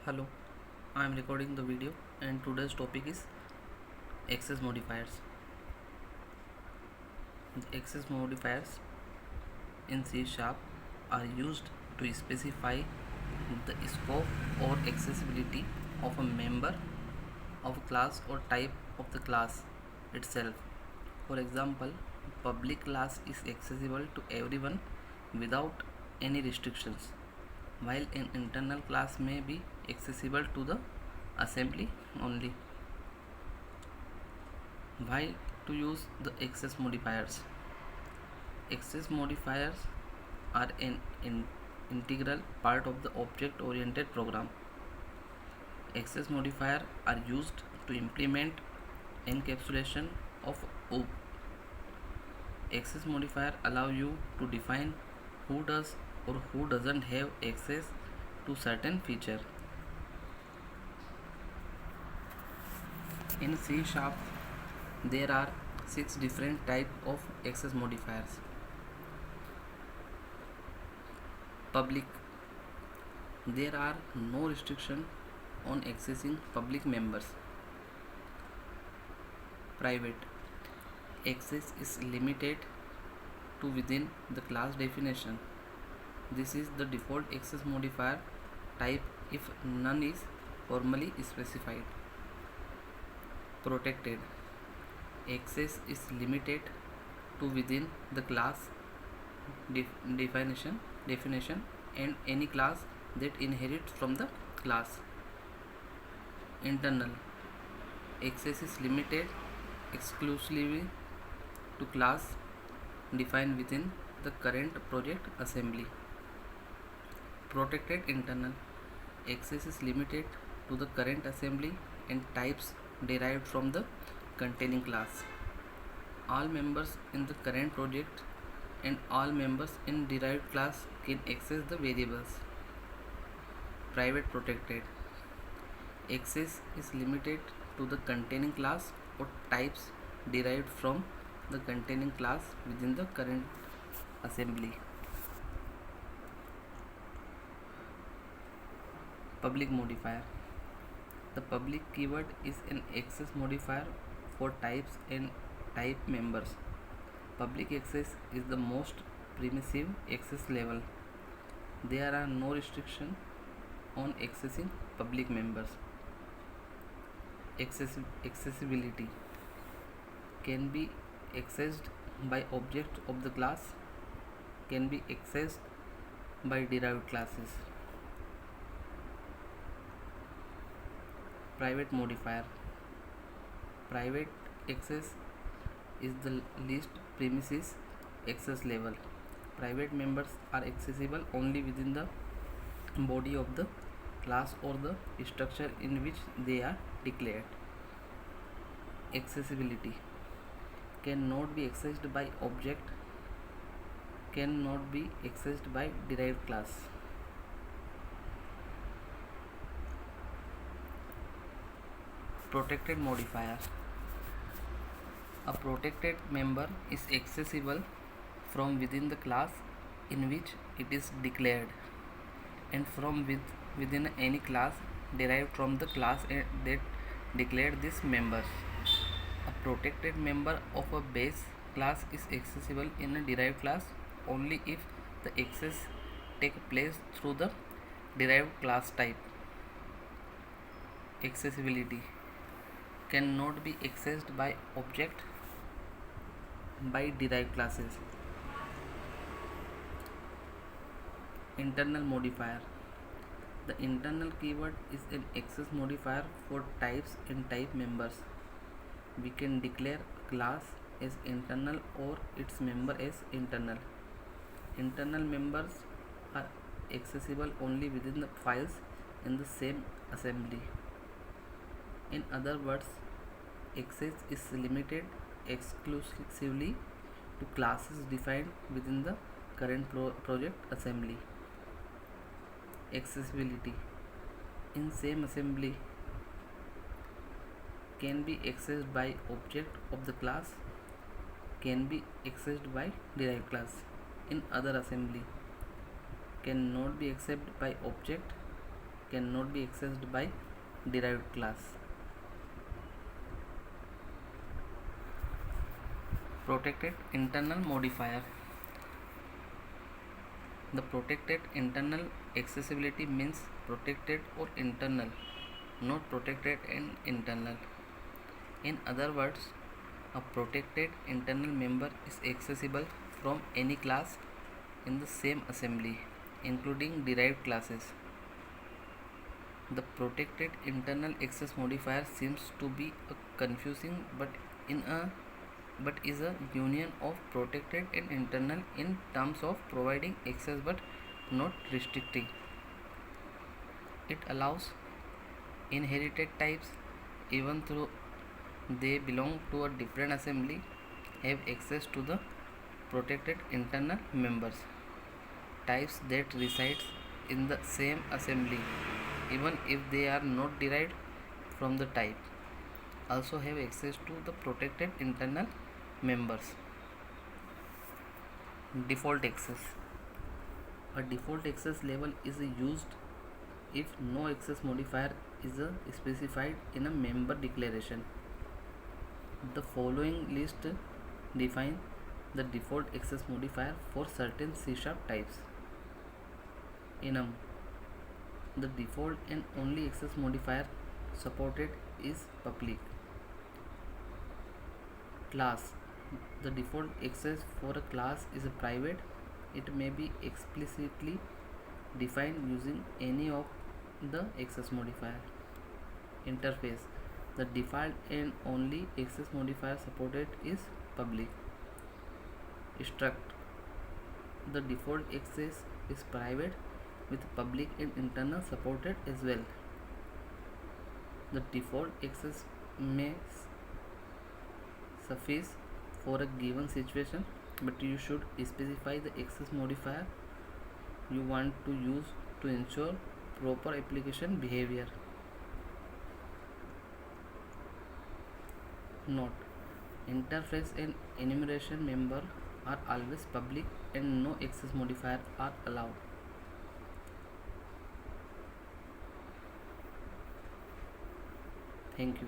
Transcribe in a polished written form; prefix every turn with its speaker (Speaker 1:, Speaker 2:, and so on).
Speaker 1: Hello, I am recording the video and today's topic is access modifiers. The access modifiers in C Sharp are used to specify the scope or accessibility of a member of a class or type of the class itself. For example, public class is accessible to everyone without any restrictions, while an internal class may be accessible to the assembly only. Why to use the access modifiers? Access modifiers are an integral part of the object oriented program. Access modifiers are used to implement encapsulation of OOP. Access modifier allow you to define who does or who doesn't have access to certain feature. In C Sharp, there are 6 different type of access modifiers. Public, there are no restriction on accessing public members. Private, access is limited to within the class definition. This is the default access modifier type if none is formally specified. Protected, access is limited to within the class definition and any class that inherits from the class. Internal, access is limited exclusively to class defined within the current project assembly. Protected internal, access is limited to the current assembly and types derived from the containing class. All members in the current project and all members in derived class can access the variables. Private protected, access is limited to the containing class or types derived from the containing class within the current assembly. Public modifier, the public keyword is an access modifier for types and type members. Public access is the most primitive access level. There are no restrictions on accessing public members. Accessibility can be accessed by objects of the class, can be accessed by derived classes. Private modifier, private access is the least premises access level. Private members are accessible only within the body of the class or the structure in which they are declared. Accessibility cannot be accessed by object, cannot be accessed by derived class. Protected modifier, a protected member is accessible from within the class in which it is declared and from within any class derived from the class that declared this member. A protected member of a base class is accessible in a derived class only if the access take place through the derived class type. Accessibility cannot be accessed by object by derived classes. Internal modifier, the internal keyword is an access modifier for types and type members. We can declare a class as internal or its member as internal. Internal members are accessible only within the files in the same assembly. In other words, access is limited exclusively to classes defined within the current project assembly. Accessibility in same assembly can be accessed by object of the class, can be accessed by derived class. In other assembly cannot be accessed by object, cannot be accessed by derived class. Protected internal modifier. The protected internal accessibility means protected or internal, not protected and internal. In other words, a protected internal member is accessible from any class in the same assembly, including derived classes. The protected internal access modifier seems to be a confusing but is a union of protected and internal in terms of providing access but not restricting. It allows inherited types, even though they belong to a different assembly, have access to the protected internal members. Types that resides in the same assembly, even if they are not derived from the type, also have access to the protected internal members. Default access. A default access label is used if no access modifier is specified in a member declaration. The following list define the default access modifier for certain C# types. Enum. The default and only access modifier supported is public. Class. The default access for a class is private. It may be explicitly defined using any of the access modifier. Interface. The default and only access modifier supported is public. Struct. The default access is private with public and internal supported as well. The default access may suffice for a given situation, but you should specify the access modifier you want to use to ensure proper application behavior. Note: interface and enumeration member are always public and no access modifier are allowed. Thank you.